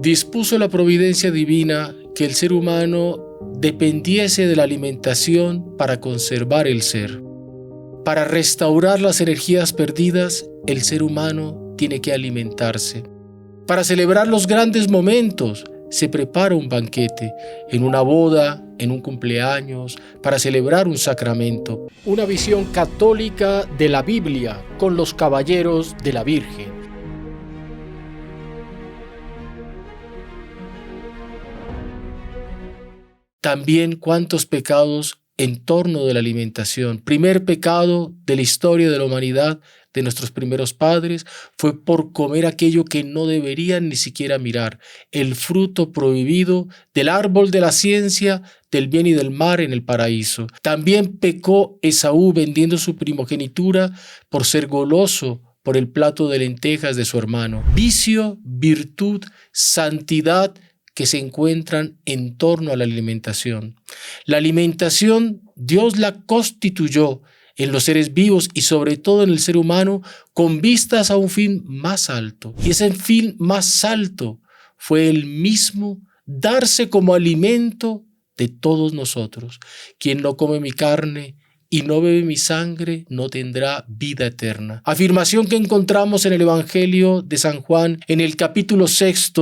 Dispuso la providencia divina que el ser humano dependiese de la alimentación para conservar el ser. Para restaurar las energías perdidas, el ser humano tiene que alimentarse. Para celebrar los grandes momentos, se prepara un banquete, en una boda, en un cumpleaños, para celebrar un sacramento. Una visión católica de la Biblia con los caballeros de la Virgen. También cuántos pecados en torno de la alimentación. Primer pecado de la historia de la humanidad, de nuestros primeros padres, fue por comer aquello que no deberían ni siquiera mirar, el fruto prohibido del árbol de la ciencia, del bien y del mal en el paraíso. También pecó Esaú vendiendo su primogenitura por ser goloso por el plato de lentejas de su hermano. Vicio, virtud, santidad que se encuentran en torno a la alimentación. La alimentación, Dios la constituyó en los seres vivos y sobre todo en el ser humano con vistas a un fin más alto. Y ese fin más alto fue el mismo darse como alimento de todos nosotros. Quien no come mi carne y no bebe mi sangre no tendrá vida eterna. Afirmación que encontramos en el Evangelio de San Juan, en el capítulo 6,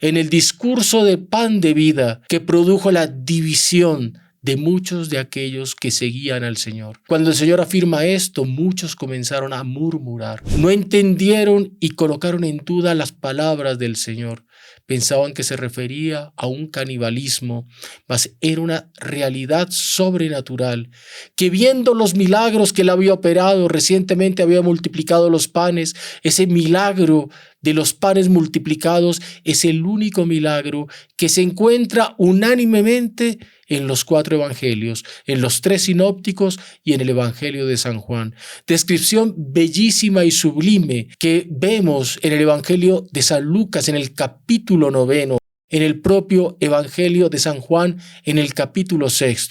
en el discurso de pan de vida que produjo la división de muchos de aquellos que seguían al Señor. Cuando el Señor afirma esto, muchos comenzaron a murmurar. No entendieron y colocaron en duda las palabras del Señor. Pensaban que se refería a un canibalismo, mas era una realidad sobrenatural, que viendo los milagros que él había operado, recientemente había multiplicado los panes, ese milagro de los panes multiplicados es el único milagro que se encuentra unánimemente en los 4 evangelios, en los 3 sinópticos y en el Evangelio de San Juan. Descripción bellísima y sublime que vemos en el Evangelio de San Lucas, en el capítulo 9, en el propio Evangelio de San Juan, en el capítulo 6.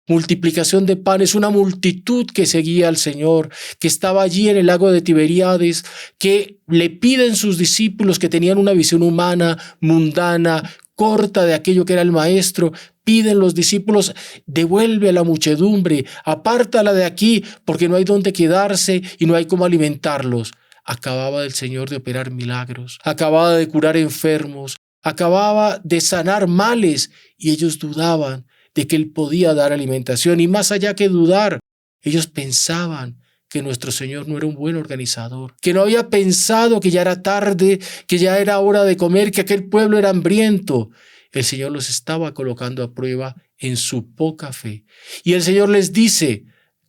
Multiplicación de panes, una multitud que seguía al Señor, que estaba allí en el lago de Tiberíades, que le piden sus discípulos que tenían una visión humana, mundana, corta de aquello que era el Maestro. Piden los discípulos, devuelve a la muchedumbre, apártala de aquí porque no hay dónde quedarse y no hay cómo alimentarlos. Acababa el Señor de operar milagros, acababa de curar enfermos, acababa de sanar males y ellos dudaban de que Él podía dar alimentación. Y más allá que dudar, ellos pensaban que nuestro Señor no era un buen organizador, que no había pensado que ya era tarde, que ya era hora de comer, que aquel pueblo era hambriento. El Señor los estaba colocando a prueba en su poca fe. Y el Señor les dice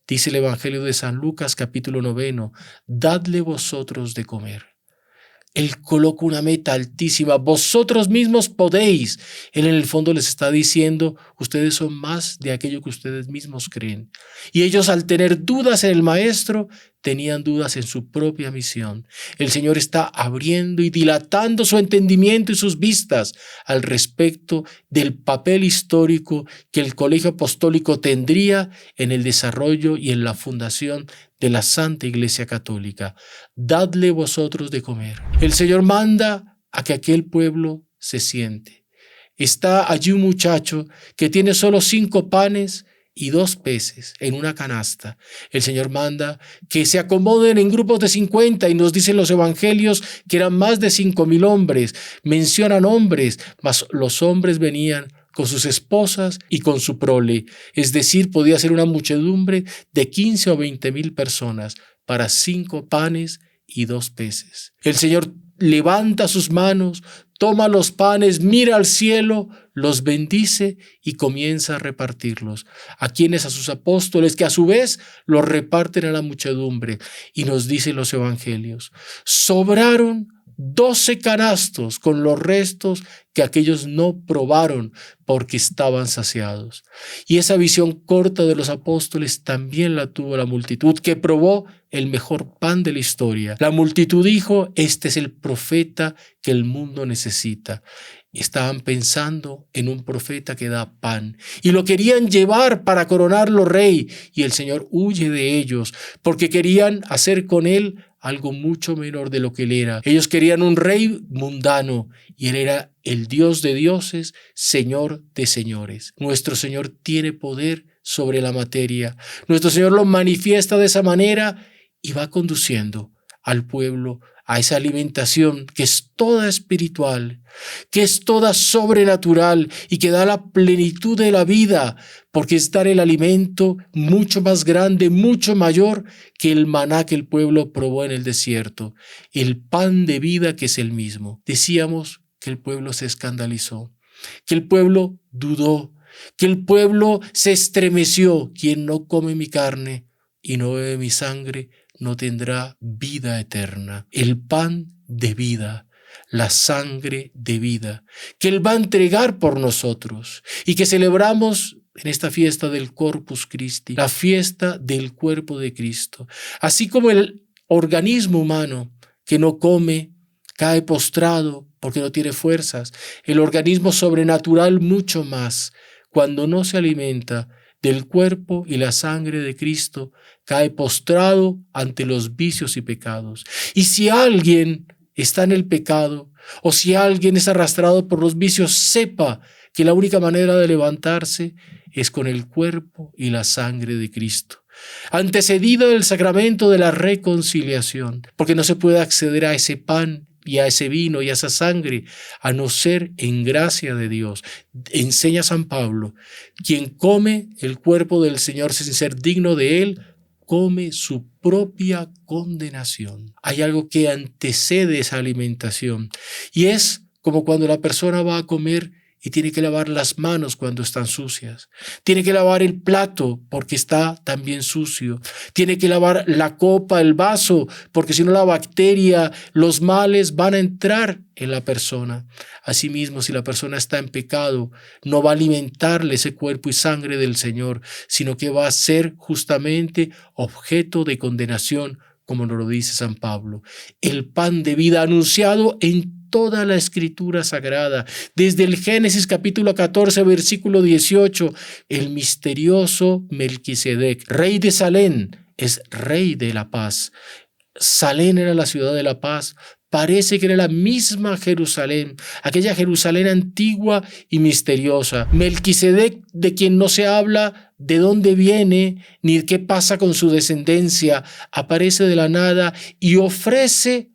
el Evangelio de San Lucas, capítulo 9, dadle vosotros de comer. Él coloca una meta altísima. Vosotros mismos podéis. Él en el fondo les está diciendo, ustedes son más de aquello que ustedes mismos creen. Y ellos al tener dudas en el Maestro, tenían dudas en su propia misión. El Señor está abriendo y dilatando su entendimiento y sus vistas al respecto del papel histórico que el Colegio Apostólico tendría en el desarrollo y en la fundación de la Santa Iglesia Católica. Dadle vosotros de comer. El Señor manda a que aquel pueblo se siente. Está allí un muchacho que tiene solo 5 panes y 2 peces en una canasta. El Señor manda que se acomoden en grupos de 50 y nos dicen los evangelios que eran más de 5,000 hombres. Mencionan hombres, mas los hombres venían con sus esposas y con su prole. Es decir, podía ser una muchedumbre de 15 o 20,000 personas para 5 panes y 2 peces. El Señor levanta sus manos, toma los panes, mira al cielo, los bendice y comienza a repartirlos. A quienes, a sus apóstoles, que a su vez los reparten a la muchedumbre. Y nos dicen los evangelios, sobraron 12 canastos con los restos que aquellos no probaron porque estaban saciados. Y esa visión corta de los apóstoles también la tuvo la multitud, que probó el mejor pan de la historia. La multitud dijo, este es el profeta que el mundo necesita. Estaban pensando en un profeta que da pan y lo querían llevar para coronarlo rey, y el Señor huye de ellos porque querían hacer con él algo mucho menor de lo que él era. Ellos querían un rey mundano y él era el Dios de dioses, Señor de señores. Nuestro Señor tiene poder sobre la materia. Nuestro Señor lo manifiesta de esa manera y va conduciendo al pueblo a esa alimentación que es toda espiritual, que es toda sobrenatural y que da la plenitud de la vida, porque es dar el alimento mucho más grande, mucho mayor que el maná que el pueblo probó en el desierto, el pan de vida que es el mismo. Decíamos que el pueblo se escandalizó, que el pueblo dudó, que el pueblo se estremeció. Quien no come mi carne y no bebe mi sangre, no tendrá vida eterna. El pan de vida, la sangre de vida, que Él va a entregar por nosotros y que celebramos en esta fiesta del Corpus Christi, la fiesta del cuerpo de Cristo. Así como el organismo humano que no come, cae postrado porque no tiene fuerzas, el organismo sobrenatural mucho más, cuando no se alimenta del cuerpo y la sangre de Cristo, cae postrado ante los vicios y pecados. Y si alguien está en el pecado, o si alguien es arrastrado por los vicios, sepa que la única manera de levantarse es con el cuerpo y la sangre de Cristo, antecedido del sacramento de la reconciliación, porque no se puede acceder a ese pan y a ese vino y a esa sangre, a no ser en gracia de Dios. Enseña San Pablo: quien come el cuerpo del Señor sin ser digno de él, come su propia condenación. Hay algo que antecede esa alimentación, y es como cuando la persona va a comer y tiene que lavar las manos cuando están sucias. Tiene que lavar el plato porque está también sucio. Tiene que lavar la copa, el vaso, porque si no la bacteria, los males van a entrar en la persona. Asimismo, si la persona está en pecado, no va a alimentarle ese cuerpo y sangre del Señor, sino que va a ser justamente objeto de condenación, como nos lo dice San Pablo. El pan de vida anunciado en toda la Escritura Sagrada, desde el Génesis capítulo 14, versículo 18, el misterioso Melquisedec, rey de Salem, es rey de la paz. Salem era la ciudad de la paz. Parece que era la misma Jerusalén, aquella Jerusalén antigua y misteriosa. Melquisedec, de quien no se habla de dónde viene ni qué pasa con su descendencia, aparece de la nada y ofrece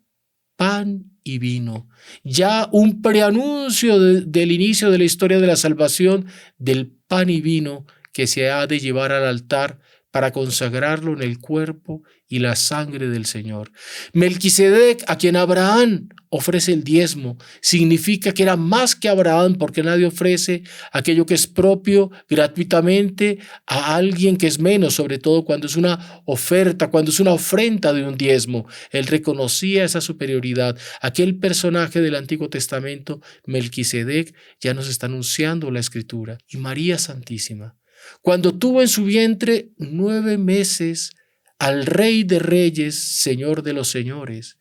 pan y vino. Ya un preanuncio del inicio de la historia de la salvación, del pan y vino que se ha de llevar al altar para consagrarlo en el cuerpo y la sangre del Señor. Melquisedec, a quien Abraham ofrece el diezmo, significa que era más que Abraham, porque nadie ofrece aquello que es propio gratuitamente a alguien que es menos, sobre todo cuando es una oferta, cuando es una ofrenda de un diezmo. Él reconocía esa superioridad. Aquel personaje del Antiguo Testamento, Melquisedec, ya nos está anunciando la Escritura. Y María Santísima, cuando tuvo en su vientre 9 meses al Rey de Reyes, Señor de los Señores,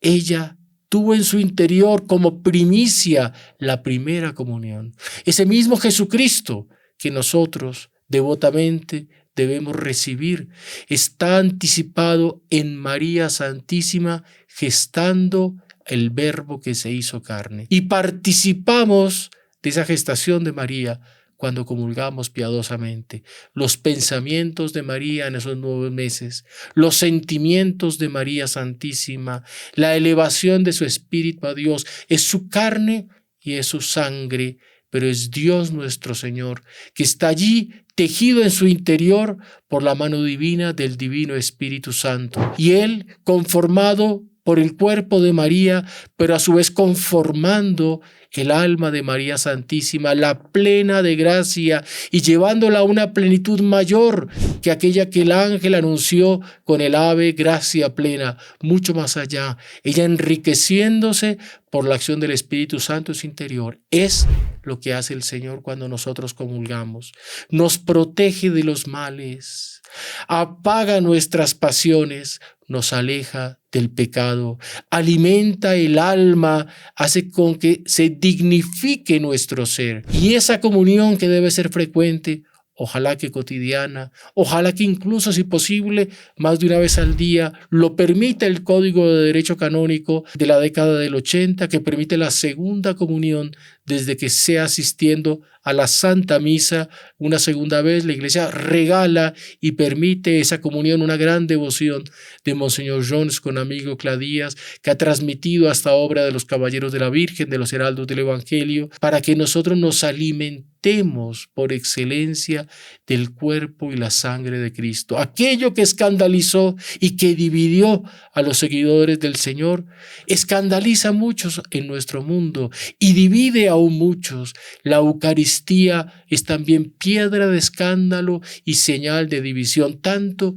ella tuvo en su interior como primicia la primera comunión. Ese mismo Jesucristo que nosotros devotamente debemos recibir está anticipado en María Santísima, gestando el Verbo que se hizo carne. Y participamos de esa gestación de María cuando comulgamos piadosamente. Los pensamientos de María en esos 9 meses, los sentimientos de María Santísima, la elevación de su espíritu a Dios, es su carne y es su sangre, pero es Dios nuestro Señor, que está allí tejido en su interior por la mano divina del Divino Espíritu Santo. Y Él, conformado por el cuerpo de María, pero a su vez conformando el alma de María Santísima, la plena de gracia, y llevándola a una plenitud mayor que aquella que el ángel anunció con el ave, gracia plena, mucho más allá. Ella enriqueciéndose por la acción del Espíritu Santo en su interior. Es lo que hace el Señor cuando nosotros comulgamos. Nos protege de los males, apaga nuestras pasiones, nos aleja del pecado, alimenta el alma, hace con que se dignifique nuestro ser. Y esa comunión que debe ser frecuente, ojalá que cotidiana, ojalá que incluso, si posible, más de una vez al día, lo permite el Código de Derecho Canónico de la década del 80, que permite la segunda comunión desde que sea asistiendo a la Santa Misa una segunda vez. La Iglesia regala y permite esa comunión, una gran devoción de Monseñor Jones con amigo Cladías, que ha transmitido hasta obra de los Caballeros de la Virgen, de los Heraldos del Evangelio, para que nosotros nos alimentemos por excelencia del cuerpo y la sangre de Cristo. Aquello que escandalizó y que dividió a los seguidores del Señor, escandaliza a muchos en nuestro mundo y divide aún muchos. La Eucaristía es también piedra de escándalo y señal de división, tanto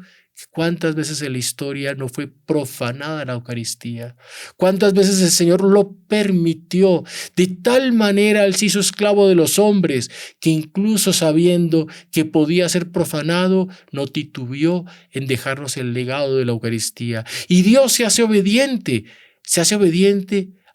¿cuántas veces en la historia no fue profanada la Eucaristía? ¿Cuántas veces el Señor lo permitió? De tal manera Él se hizo esclavo de los hombres, que incluso sabiendo que podía ser profanado, no titubeó en dejarnos el legado de la Eucaristía. Y Dios se hace obediente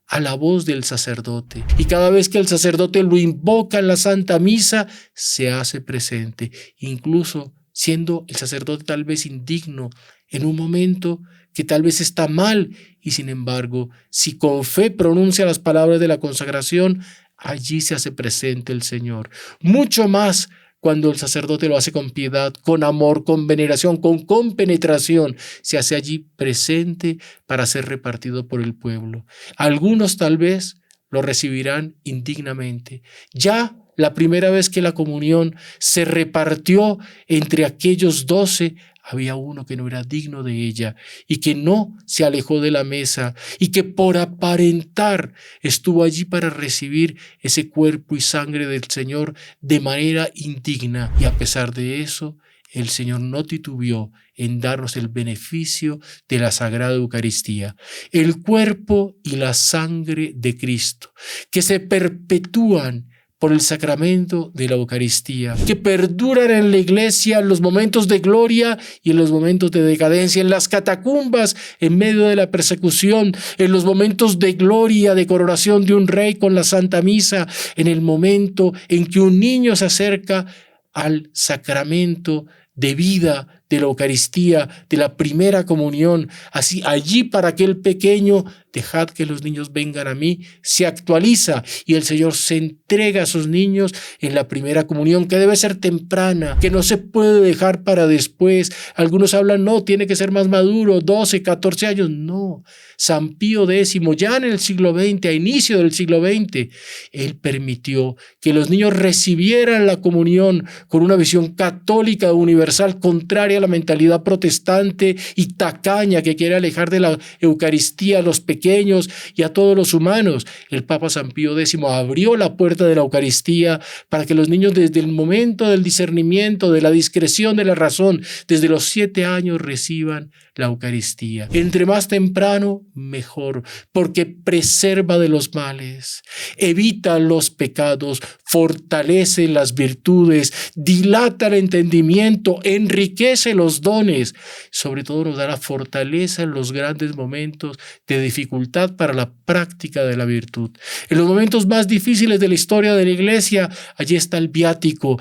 a la voz del sacerdote. Y cada vez que el sacerdote lo invoca en la Santa Misa, se hace presente, incluso siendo el sacerdote tal vez indigno en un momento que tal vez está mal, y sin embargo, si con fe pronuncia las palabras de la consagración, allí se hace presente el Señor. Mucho más cuando el sacerdote lo hace con piedad, con amor, con veneración, con compenetración, se hace allí presente para ser repartido por el pueblo. Algunos tal vez lo recibirán indignamente. Ya la primera vez que la comunión se repartió entre aquellos 12, había uno que no era digno de ella y que no se alejó de la mesa y que por aparentar estuvo allí para recibir ese cuerpo y sangre del Señor de manera indigna. Y a pesar de eso, el Señor no titubeó en darnos el beneficio de la Sagrada Eucaristía, el cuerpo y la sangre de Cristo, que se perpetúan por el sacramento de la Eucaristía, que perduran en la Iglesia en los momentos de gloria y en los momentos de decadencia, en las catacumbas, en medio de la persecución, en los momentos de gloria, de coronación de un rey con la Santa Misa, en el momento en que un niño se acerca al sacramento de vida de la Eucaristía, de la primera comunión. Así, allí para aquel pequeño, dejad que los niños vengan a mí, se actualiza y el Señor se entrega a sus niños en la primera comunión, que debe ser temprana, que no se puede dejar para después. Algunos hablan, no, tiene que ser más maduro, 12, 14 años. No, San Pío X, ya en el siglo XX, a inicio del siglo XX, él permitió que los niños recibieran la comunión con una visión católica universal, contraria a la mentalidad protestante y tacaña que quiere alejar de la Eucaristía a los pequeños y a todos los humanos. El Papa San Pío X abrió la puerta de la Eucaristía para que los niños, desde el momento del discernimiento, de la discreción de la razón, desde los 7 años reciban la Eucaristía. Entre más temprano, mejor, porque preserva de los males, evita los pecados, fortalece las virtudes, dilata el entendimiento, enriquece los dones, sobre todo nos da la fortaleza en los grandes momentos de dificultad para la práctica de la virtud. En los momentos más difíciles de la historia de la Iglesia, allí está el viático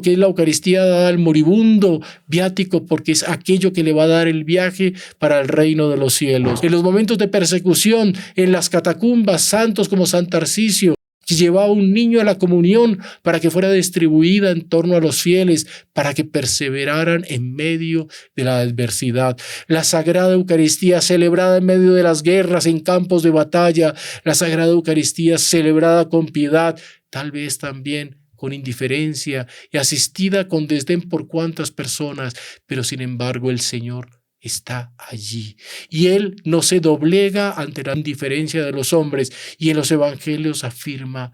que es la Eucaristía dada al moribundo, viático porque es aquello que le va a dar el viaje para el reino de los cielos. En los momentos de persecución, en las catacumbas, santos como San Tarcisio, que llevaba un niño a la comunión para que fuera distribuida en torno a los fieles, para que perseveraran en medio de la adversidad. La Sagrada Eucaristía celebrada en medio de las guerras, en campos de batalla, la Sagrada Eucaristía celebrada con piedad, tal vez también con indiferencia y asistida con desdén por cuantas personas, pero sin embargo el Señor está allí y Él no se doblega ante la indiferencia de los hombres, y en los evangelios afirma: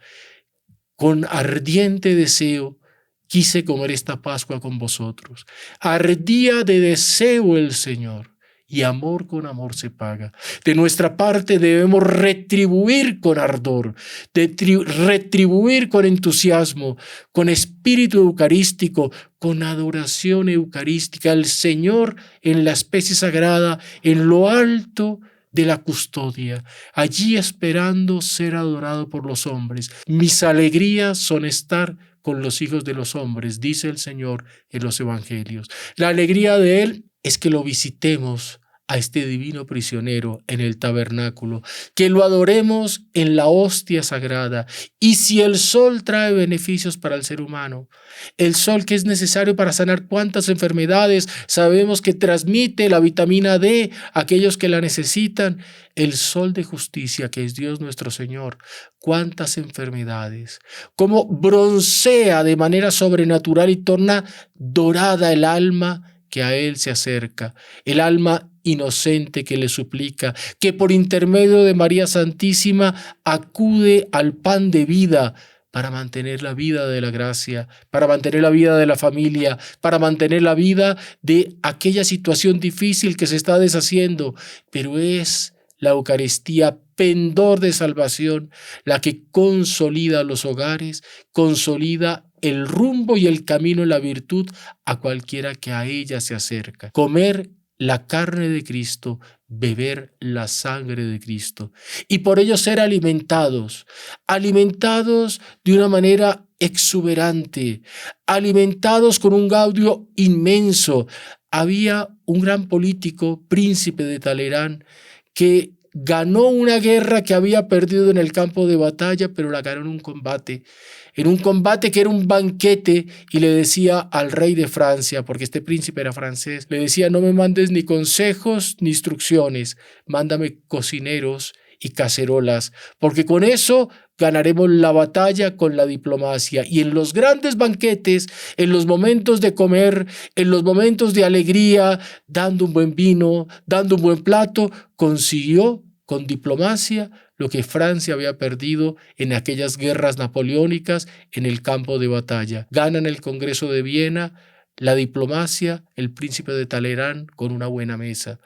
con ardiente deseo quise comer esta Pascua con vosotros. Ardía de deseo el Señor, y amor con amor se paga. De nuestra parte debemos retribuir con ardor, retribuir con entusiasmo, con espíritu eucarístico, con adoración eucarística al Señor en la especie sagrada, en lo alto de la custodia, allí esperando ser adorado por los hombres. Mis alegrías son estar con los hijos de los hombres, dice el Señor en los evangelios. La alegría de Él es que lo visitemos a este divino prisionero en el tabernáculo, que lo adoremos en la hostia sagrada. Y si el sol trae beneficios para el ser humano, el sol que es necesario para sanar cuántas enfermedades sabemos que transmite la vitamina D a aquellos que la necesitan, el sol de justicia que es Dios nuestro Señor, cuántas enfermedades, cómo broncea de manera sobrenatural y torna dorada el alma que a Él se acerca, el alma inocente que le suplica, que por intermedio de María Santísima acude al pan de vida para mantener la vida de la gracia, para mantener la vida de la familia, para mantener la vida de aquella situación difícil que se está deshaciendo, pero es la Eucaristía, pendor de salvación, la que consolida los hogares, consolida el rumbo y el camino en la virtud a cualquiera que a ella se acerca. Comer la carne de Cristo, beber la sangre de Cristo, y por ello ser alimentados de una manera exuberante, alimentados con un gaudio inmenso. Había un gran político, príncipe de Talleyrand, que ganó una guerra que había perdido en el campo de batalla, pero la ganó en un combate que era un banquete, y le decía al rey de Francia, porque este príncipe era francés, le decía: no me mandes ni consejos ni instrucciones, mándame cocineros y cacerolas, porque con eso ganaremos la batalla con la diplomacia. Y en los grandes banquetes, en los momentos de comer, en los momentos de alegría, dando un buen vino, dando un buen plato, consiguió con diplomacia lo que Francia había perdido en aquellas guerras napoleónicas en el campo de batalla. Ganan el Congreso de Viena, la diplomacia, el príncipe de Talleyrand con una buena mesa,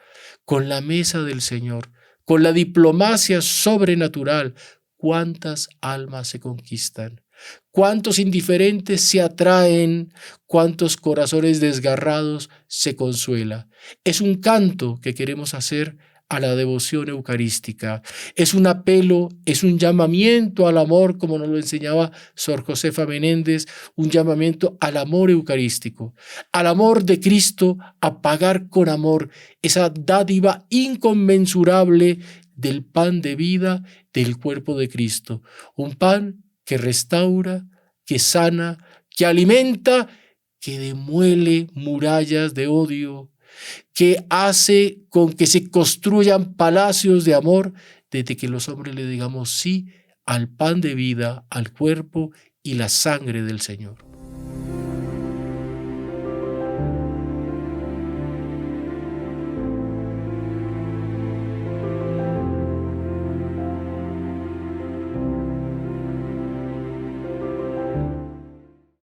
con la mesa del Señor, con la diplomacia sobrenatural. ¿Cuántas almas se conquistan? ¿Cuántos indiferentes se atraen? ¿Cuántos corazones desgarrados se consuela? Es un canto que queremos hacer a la devoción eucarística. Es un apelo, es un llamamiento al amor, como nos lo enseñaba Sor Josefa Menéndez, un llamamiento al amor eucarístico, al amor de Cristo, a pagar con amor esa dádiva inconmensurable del pan de vida del cuerpo de Cristo. Un pan que restaura, que sana, que alimenta, que demuele murallas de odio, que hace con que se construyan palacios de amor desde que los hombres le digamos sí al pan de vida, al cuerpo y la sangre del Señor.